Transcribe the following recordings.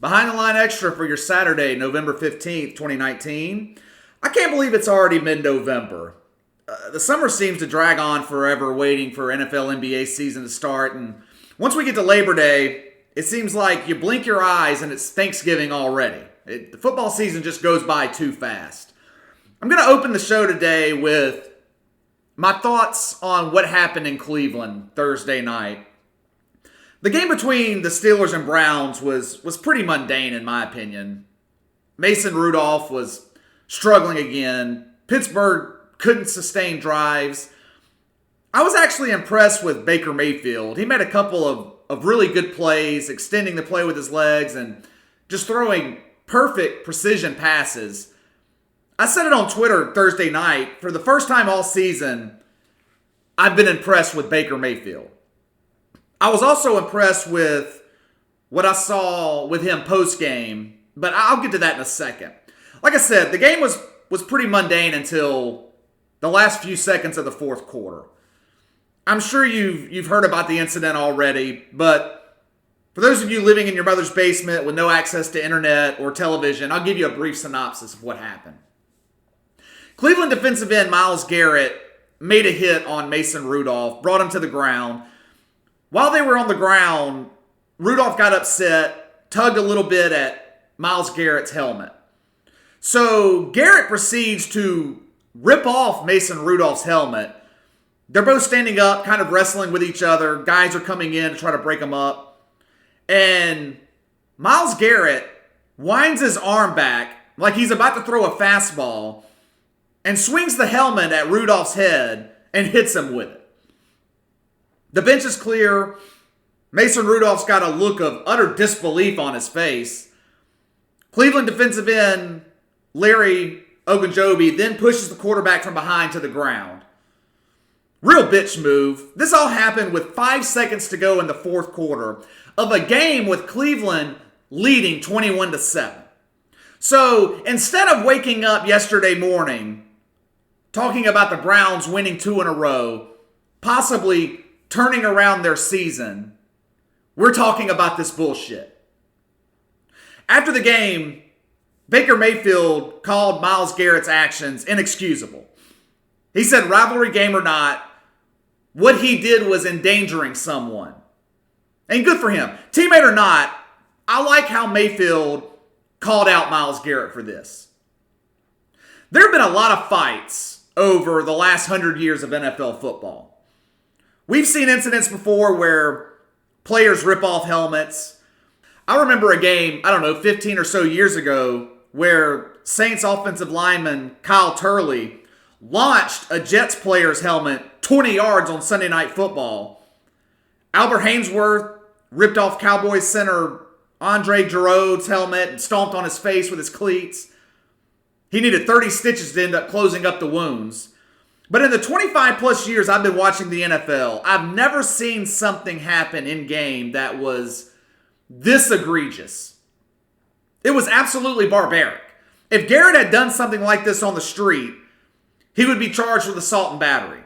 Behind the Line Extra for your Saturday, November 15th, 2019. I can't believe it's already mid-November. The summer seems to drag on forever waiting for NFL NBA season to start, and once we get to Labor Day, it seems like you blink your eyes and it's Thanksgiving already. The football season just goes by too fast. I'm going to open the show today with my thoughts on what happened in Cleveland Thursday night. The game between the Steelers and Browns was pretty mundane in my opinion. Mason Rudolph was struggling again. Pittsburgh couldn't sustain drives. I was actually impressed with Baker Mayfield. He made a couple of really good plays, extending the play with his legs and just throwing perfect precision passes. I said it on Twitter Thursday night. For the first time all season, I've been impressed with Baker Mayfield. I was also impressed with what I saw with him post-game, but I'll get to that in a second. Like I said, the game was pretty mundane until the last few seconds of the fourth quarter. I'm sure you've heard about the incident already, but for those of you living in your mother's basement with no access to internet or television, I'll give you a brief synopsis of what happened. Cleveland defensive end Myles Garrett made a hit on Mason Rudolph, brought him to the ground. While they were on the ground, Rudolph got upset, tugged a little bit at Myles Garrett's helmet. So Garrett proceeds to rip off Mason Rudolph's helmet. They're both standing up, kind of wrestling with each other. Guys are coming in to try to break them up. And Myles Garrett winds his arm back like he's about to throw a fastball and swings the helmet at Rudolph's head and hits him with it. The bench is clear. Mason Rudolph's got a look of utter disbelief on his face. Cleveland defensive end Larry Ogunjobi then pushes the quarterback from behind to the ground. Real bitch move. This all happened with 5 seconds to go in the fourth quarter of a game with Cleveland leading 21-7. So instead of waking up yesterday morning talking about the Browns winning 2 in a row, possibly turning around their season, we're talking about this bullshit. After the game, Baker Mayfield called Myles Garrett's actions inexcusable. He said, rivalry game or not, what he did was endangering someone. And good for him. Teammate or not, I like how Mayfield called out Myles Garrett for this. There have been a lot of fights over the last 100 years of NFL football. We've seen incidents before where players rip off helmets. I remember a game, 15 or so years ago, where Saints offensive lineman Kyle Turley launched a Jets player's helmet 20 yards on Sunday Night Football. Albert Haynesworth ripped off Cowboys center Andre Giroude's helmet and stomped on his face with his cleats. He needed 30 stitches to end up closing up the wounds. But in the 25 plus years I've been watching the NFL, I've never seen something happen in game that was this egregious. It was absolutely barbaric. If Garrett had done something like this on the street, he would be charged with assault and battery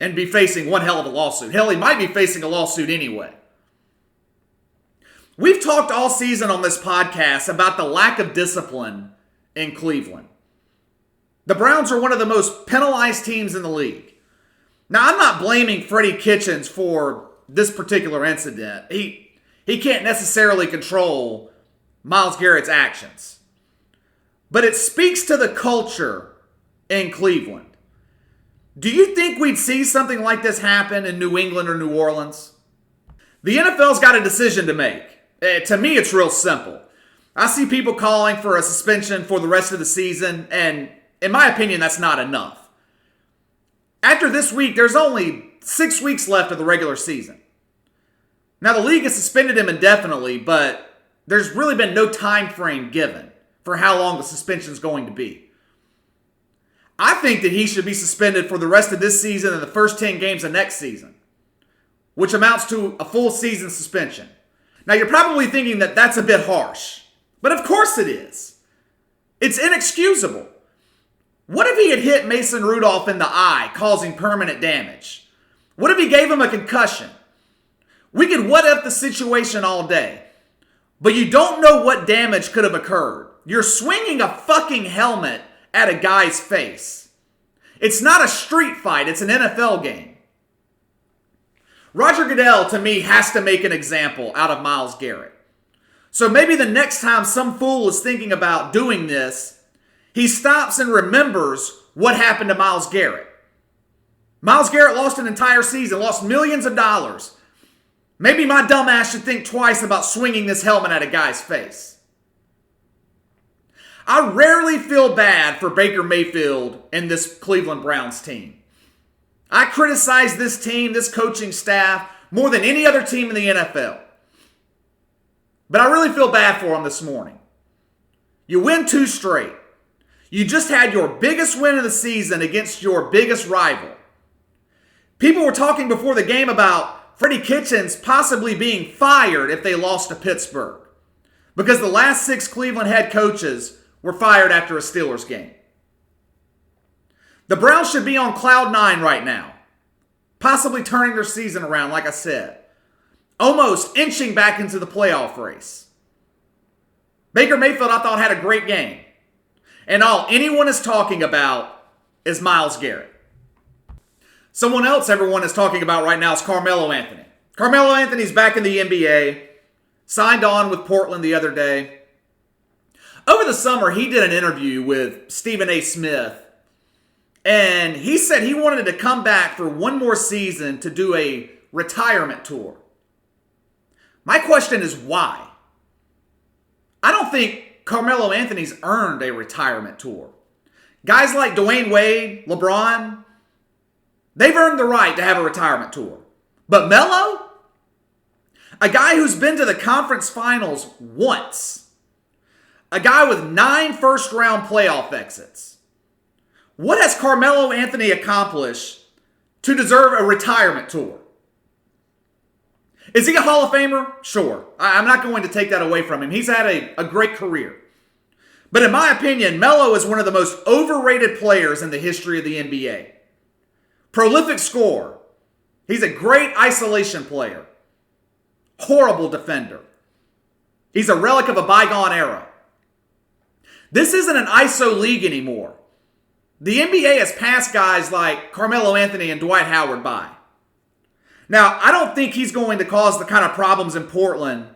and be facing one hell of a lawsuit. Hell, he might be facing a lawsuit anyway. We've talked all season on this podcast about the lack of discipline in Cleveland. The Browns are one of the most penalized teams in the league. Now, I'm not blaming Freddie Kitchens for this particular incident. He can't necessarily control Myles Garrett's actions. But it speaks to the culture in Cleveland. Do you think we'd see something like this happen in New England or New Orleans? The NFL's got a decision to make. To me, it's real simple. I see people calling for a suspension for the rest of the season, and in my opinion, that's not enough. After this week, there's only 6 weeks left of the regular season. Now, the league has suspended him indefinitely, but there's really been no time frame given for how long the suspension is going to be. I think that he should be suspended for the rest of this season and the first 10 games of next season, which amounts to a full season suspension. Now, you're probably thinking that that's a bit harsh, but of course it is. It's inexcusable. What if he had hit Mason Rudolph in the eye, causing permanent damage? What if he gave him a concussion? We could what if the situation all day. but you don't know what damage could have occurred. You're swinging a fucking helmet at a guy's face. It's not a street fight, it's an NFL game. Roger Goodell, to me, has to make an example out of Myles Garrett. So maybe the next time some fool is thinking about doing this, he stops and remembers what happened to Myles Garrett. Myles Garrett lost an entire season, lost millions of dollars. Maybe my dumb ass should think twice about swinging this helmet at a guy's face. I rarely feel bad for Baker Mayfield and this Cleveland Browns team. I criticize this team, this coaching staff, more than any other team in the NFL. But I really feel bad for them this morning. You win 2 straight. You just had your biggest win of the season against your biggest rival. People were talking before the game about Freddie Kitchens possibly being fired if they lost to Pittsburgh, because the last 6 Cleveland head coaches were fired after a Steelers game. The Browns should be on cloud 9 right now, possibly turning their season around, like I said, almost inching back into the playoff race. Baker Mayfield, I thought, had a great game. And all anyone is talking about is Myles Garrett. Someone else everyone is talking about right now is Carmelo Anthony. Carmelo Anthony's back in the NBA, signed on with Portland the other day. Over the summer, he did an interview with Stephen A. Smith, and he said he wanted to come back for one more season to do a retirement tour. My question is why? I don't think Carmelo Anthony's earned a retirement tour. Guys like Dwayne Wade, LeBron, they've earned the right to have a retirement tour. But Melo? A guy who's been to the conference finals once. A guy with 9 first-round playoff exits. What has Carmelo Anthony accomplished to deserve a retirement tour? Is he a Hall of Famer? Sure. I'm not going to take that away from him. He's had a great career. But in my opinion, Melo is one of the most overrated players in the history of the NBA. Prolific scorer. He's a great isolation player. Horrible defender. He's a relic of a bygone era. This isn't an ISO league anymore. The NBA has passed guys like Carmelo Anthony and Dwight Howard by. Now, I don't think he's going to cause the kind of problems in Portland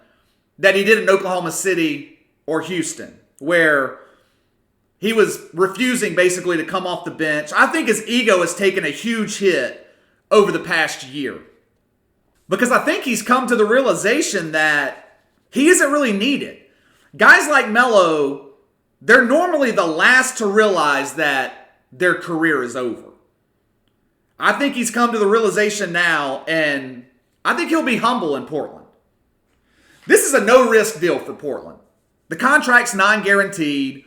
that he did in Oklahoma City or Houston, where he was refusing basically to come off the bench. I think his ego has taken a huge hit over the past year, because I think he's come to the realization that he isn't really needed. Guys like Melo, they're normally the last to realize that their career is over. I think he's come to the realization now, and I think he'll be humble in Portland. This is a no-risk deal for Portland. The contract's non-guaranteed.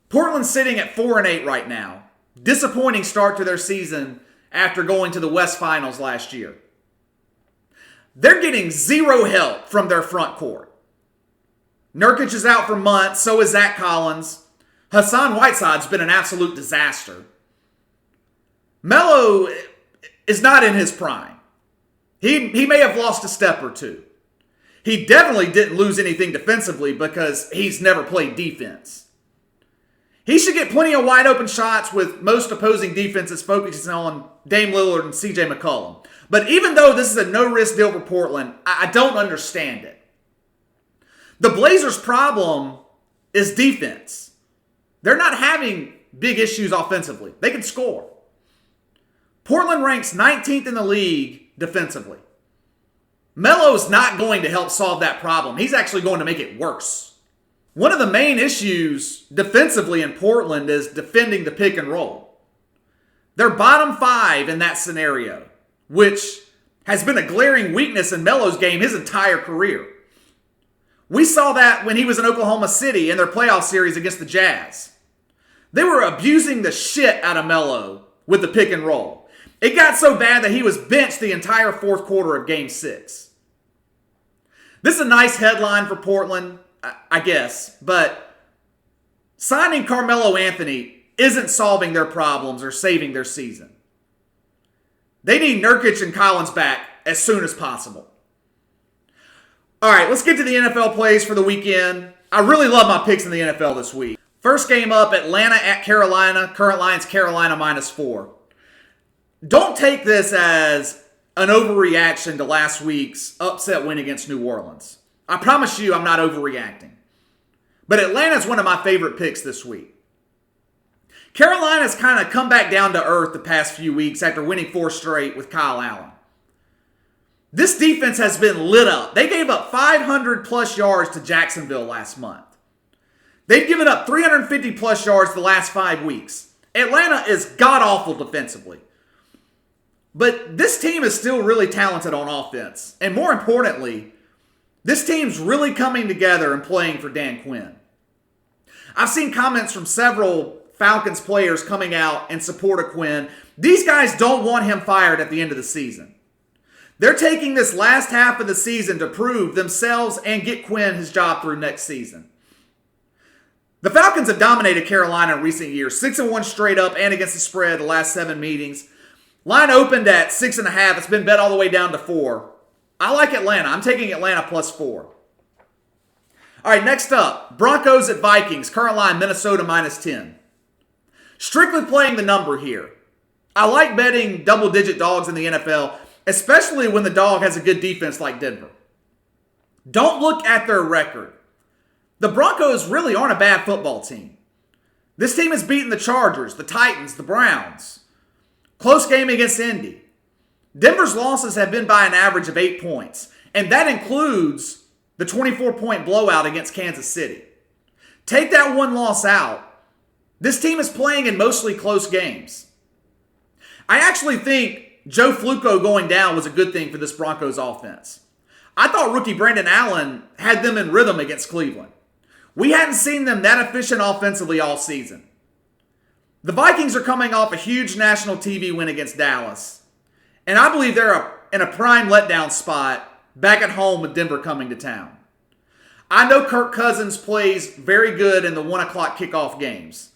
Portland's sitting at 4-8 right now. Disappointing start to their season after going to the West Finals last year. They're getting zero help from their front court. Nurkic is out for months, so is Zach Collins. Hassan Whiteside's been an absolute disaster. Melo is not in his prime. He may have lost a step or two. He definitely didn't lose anything defensively because he's never played defense. He should get plenty of wide open shots with most opposing defenses focusing on Dame Lillard and CJ McCollum. But even though this is a no-risk deal for Portland, I don't understand it. The Blazers' problem is defense. They're not having big issues offensively. They can score. Portland ranks 19th in the league defensively. Melo's not going to help solve that problem. He's actually going to make it worse. One of the main issues defensively in Portland is defending the pick and roll. They're bottom 5 in that scenario, which has been a glaring weakness in Melo's game his entire career. We saw that when he was in Oklahoma City in their playoff series against the Jazz. They were abusing the shit out of Melo with the pick and roll. It got so bad that he was benched the entire fourth quarter of Game 6. This is a nice headline for Portland, I guess, but signing Carmelo Anthony isn't solving their problems or saving their season. They need Nurkic and Collins back as soon as possible. All right, let's get to the NFL plays for the weekend. I really love my picks in the NFL this week. First game up, Atlanta at Carolina. Current line's Carolina -4. Don't take this as an overreaction to last week's upset win against New Orleans. I promise you I'm not overreacting. But Atlanta's one of my favorite picks this week. Carolina's kind of come back down to earth the past few weeks after winning 4 straight with Kyle Allen. This defense has been lit up. They gave up 500 plus yards to Jacksonville last month. They've given up 350 plus yards the last 5 weeks. Atlanta is god-awful defensively. But this team is still really talented on offense. And more importantly, this team's really coming together and playing for Dan Quinn. I've seen comments from several Falcons players coming out in support of Quinn. These guys don't want him fired at the end of the season. They're taking this last half of the season to prove themselves and get Quinn his job through next season. The Falcons have dominated Carolina in recent years, 6-1 straight up and against the spread the last 7 meetings. Line opened at 6.5. It's been bet all the way down to 4. I like Atlanta. I'm taking Atlanta +4. All right, next up, Broncos at Vikings. Current line, Minnesota -10. Strictly playing the number here. I like betting double-digit dogs in the NFL, especially when the dog has a good defense like Denver. Don't look at their record. The Broncos really aren't a bad football team. This team has beaten the Chargers, the Titans, the Browns. Close game against Indy. Denver's losses have been by an average of 8 points, and that includes the 24-point blowout against Kansas City. Take that one loss out. This team is playing in mostly close games. I actually think Joe Flacco going down was a good thing for this Broncos offense. I thought rookie Brandon Allen had them in rhythm against Cleveland. We hadn't seen them that efficient offensively all season. The Vikings are coming off a huge national TV win against Dallas. And I believe they're in a prime letdown spot back at home with Denver coming to town. I know Kirk Cousins plays very good in the 1 o'clock kickoff games.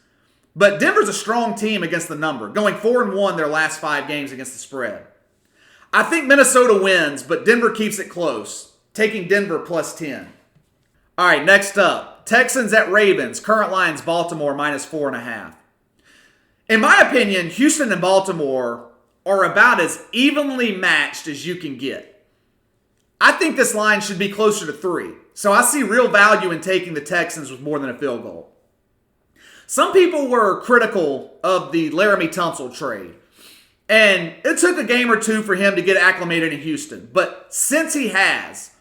But Denver's a strong team against the number, going 4-1 their last 5 games against the spread. I think Minnesota wins, but Denver keeps it close, taking Denver +10. All right, next up, Texans at Ravens. Current line's Baltimore -4.5. In my opinion, Houston and Baltimore are about as evenly matched as you can get. I think this line should be closer to 3, so I see real value in taking the Texans with more than a field goal. Some people were critical of the Laramie Tunsil trade, and it took a game or 2 for him to get acclimated in Houston. But since he has,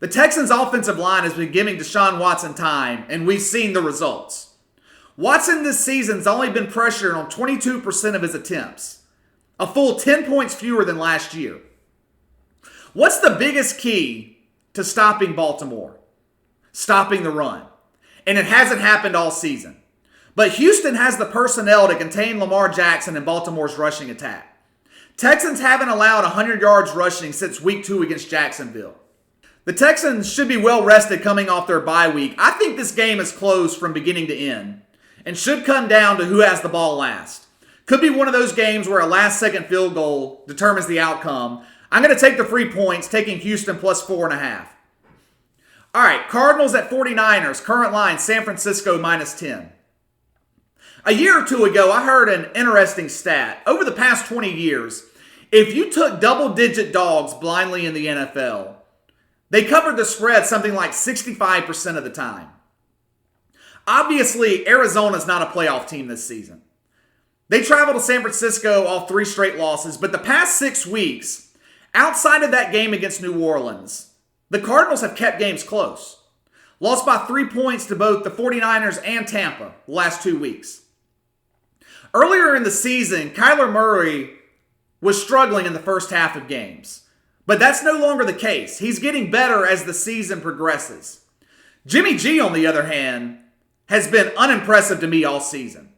the Texans' offensive line has been giving Deshaun Watson time, and we've seen the results. Watson this season's only been pressured on 22% of his attempts, a full 10 points fewer than last year. What's the biggest key to stopping Baltimore? Stopping the run. And it hasn't happened all season. But Houston has the personnel to contain Lamar Jackson and Baltimore's rushing attack. Texans haven't allowed 100 yards rushing since week 2 against Jacksonville. The Texans should be well rested coming off their bye week. I think this game is close from beginning to end and should come down to who has the ball last. Could be one of those games where a last-second field goal determines the outcome. I'm going to take the free points, taking Houston +4.5. All right, Cardinals at 49ers. Current line, San Francisco -10. A year or 2 ago, I heard an interesting stat. Over the past 20 years, if you took double-digit dogs blindly in the NFL, they covered the spread something like 65% of the time. Obviously, Arizona's not a playoff team this season. They traveled to San Francisco off 3 straight losses, but the past 6 weeks, outside of that game against New Orleans, the Cardinals have kept games close. Lost by 3 points to both the 49ers and Tampa the last 2 weeks. Earlier in the season, Kyler Murray was struggling in the first half of games. But that's no longer the case. He's getting better as the season progresses. Jimmy G, on the other hand, has been unimpressive to me all season.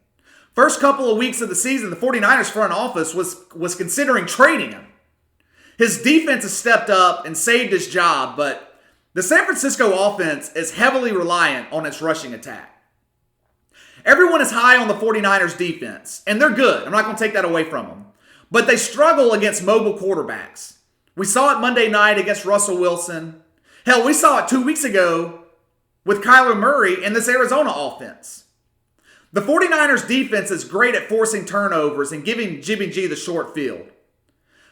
First couple of weeks of the season, the 49ers front office was considering trading him. His defense has stepped up and saved his job, but the San Francisco offense is heavily reliant on its rushing attack. Everyone is high on the 49ers defense, and they're good. I'm not going to take that away from them. But they struggle against mobile quarterbacks. We saw it Monday night against Russell Wilson. Hell, we saw it 2 weeks ago with Kyler Murray and this Arizona offense. The 49ers defense is great at forcing turnovers and giving Jimmy G the short field.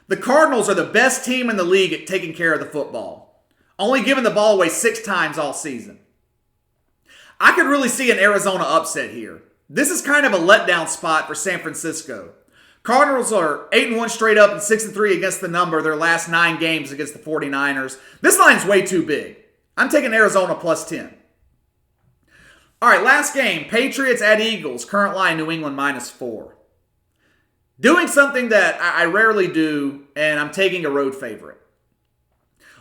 The Cardinals are the best team in the league at taking care of the football, only giving the ball away 6 times all season. I could really see an Arizona upset here. This is kind of a letdown spot for San Francisco. Cardinals are 8-1 straight up and 6-3 against the number their last 9 games against the 49ers. This line's way too big. I'm taking Arizona plus 10. All right, last game, Patriots at Eagles. Current line, New England minus 4. Doing something that I rarely do, and I'm taking a road favorite.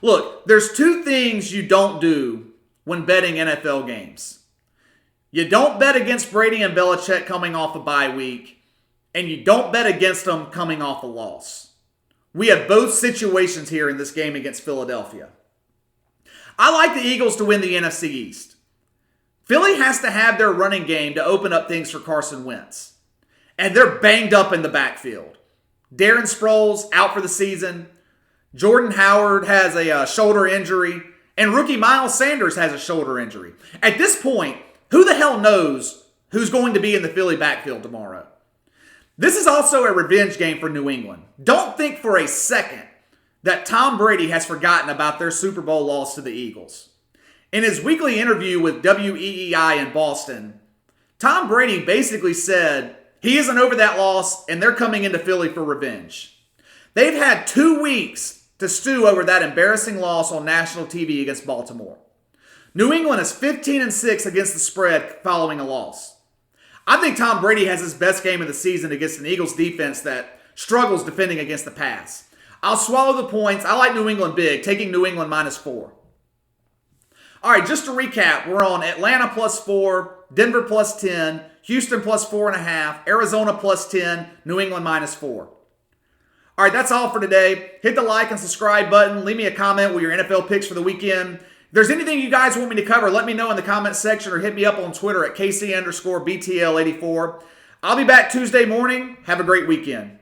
Look, there's 2 things you don't do when betting NFL games. You don't bet against Brady and Belichick coming off a bye week, and you don't bet against them coming off a loss. We have both situations here in this game against Philadelphia. I like the Eagles to win the NFC East. Philly has to have their running game to open up things for Carson Wentz. And they're banged up in the backfield. Darren Sproles out for the season. Jordan Howard has a shoulder injury. And rookie Myles Sanders has a shoulder injury. At this point, who the hell knows who's going to be in the Philly backfield tomorrow? This is also a revenge game for New England. Don't think for a second that Tom Brady has forgotten about their Super Bowl loss to the Eagles. In his weekly interview with WEEI in Boston, Tom Brady basically said he isn't over that loss and they're coming into Philly for revenge. They've had 2 weeks to stew over that embarrassing loss on national TV against Baltimore. New England is 15-6 against the spread following a loss. I think Tom Brady has his best game of the season against an Eagles defense that struggles defending against the pass. I'll swallow the points. I like New England big, taking New England minus 4. All right, just to recap, we're on Atlanta plus 4, Denver plus 10, Houston plus 4.5, Arizona plus 10, New England minus 4. All right, that's all for today. Hit the like and subscribe button. Leave me a comment with your NFL picks for the weekend. If there's anything you guys want me to cover, let me know in the comment section or hit me up on Twitter at KC_BTL84. I'll be back Tuesday morning. Have a great weekend.